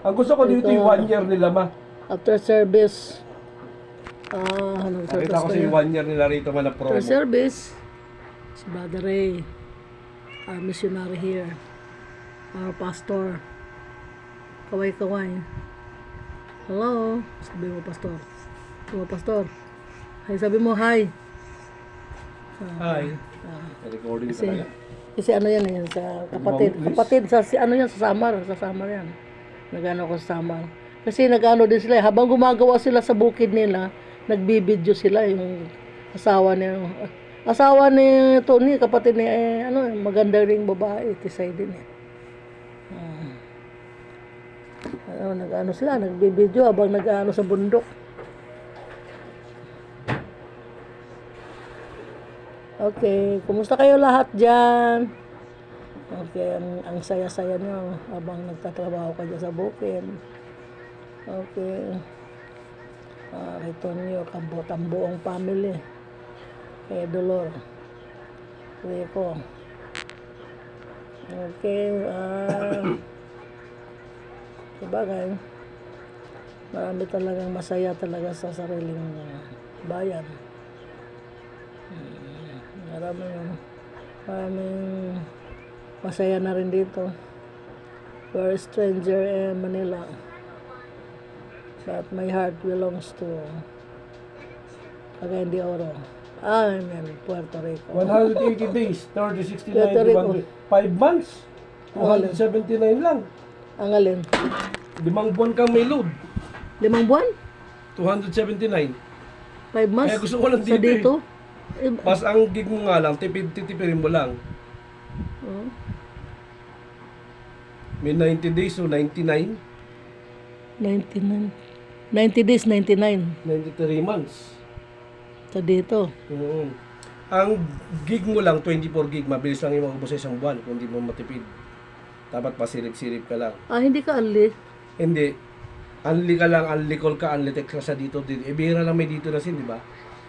Ang gusto ko dito yung 1 year nila, ma. After service. Nakita ko sa yung 1 year nila rito, ma, na promo. After service, si Brother Ray, our missionary here, our pastor, kaway-kaway. Hello, sabi mo, pastor. Sabi mo, pastor. Hi, sabi mo, hi. Hi. Recording talaga. Kasi ano yan eh, sa kapatid, sa Samar yan. Nagano ko sa Samar. Kasi nagano din sila, habang gumagawa sila sa bukid nila, nagbibideo sila yung asawa ni Tony, kapatid ni, maganda ring babae, tisay din eh. Nag-ano sila, nagbibideo habang nag-ano sa bundok. Okay, kumusta kayo lahat dyan? Okay, ang saya-saya nyo habang nagtatrabaho kayo sa bukid. Okay. Kay Tonyo, tambuong family. Kay Dolor. Rico. Okay, sabagay, marami talagang masaya talaga sa sariling bayan. Maraming masaya na rin dito. We're a stranger in Manila, but my heart belongs to Cagayan de Oro. I'm in Puerto Rico. 180 days, 30, 60, Puerto 90, Rico. 5 months, 279 lang. Ang alin? 5 buwan kang may load, 5 buwan? 279. 5 months? Kaya gusto ko lang Sa dito? Mas ang gig mo nga lang, titipirin mo lang. Oh. May 90 days, so 99, 99. 90 days, 99. 93 months. Sa dito. Ang gig mo lang, 24 gig, mabilis lang yung maubos sa isang buwan kung hindi mo matipid. Dapat pasilip-silip ka lang. Hindi ka ali. Hindi. Unli ka lang, unli call ka, unli text ka sa dito. Bihira lang may dito na sin, di ba?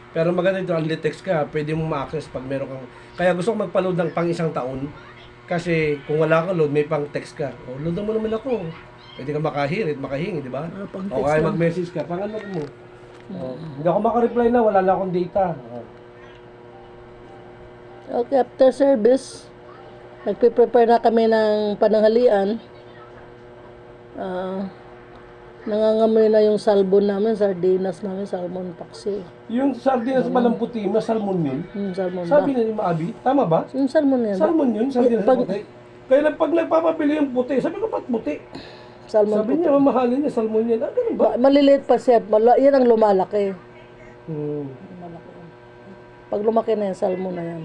Pero maganda ito, unli text ka, pwede mo ma-access pag meron kang... Kaya gusto ko magpa-load ng pang isang taon. Kasi kung wala ka load, may pang text ka. O, load mo naman ako. Pwede ka makahingi, di ba? Pang O text kaya lang. mag-message ka, pang ano mo. Hindi ako makareply na, wala na akong data. Okay, after service, nagpe-prepare na kami ng pananghalian. Nangangamoy na yung salmon namin, sardinas namin, salmon paksi. Yung sardinas palang puti, na salmon yun. Salmon Sabi ba? na ni Maabi, tama ba? Yung salmon yan. Salmon yun, sardinas Pag- puti. Kaya pag nagpapabili yung puti, sabi ko, ba't puti? Salmon Sabi niya, mamahalin niya, salmon yan. Ganun ba? maliliit pa siya. Yan ang lumalaki. Hmm. Lumalaki yan. Pag lumaki na yan, salmon na yan.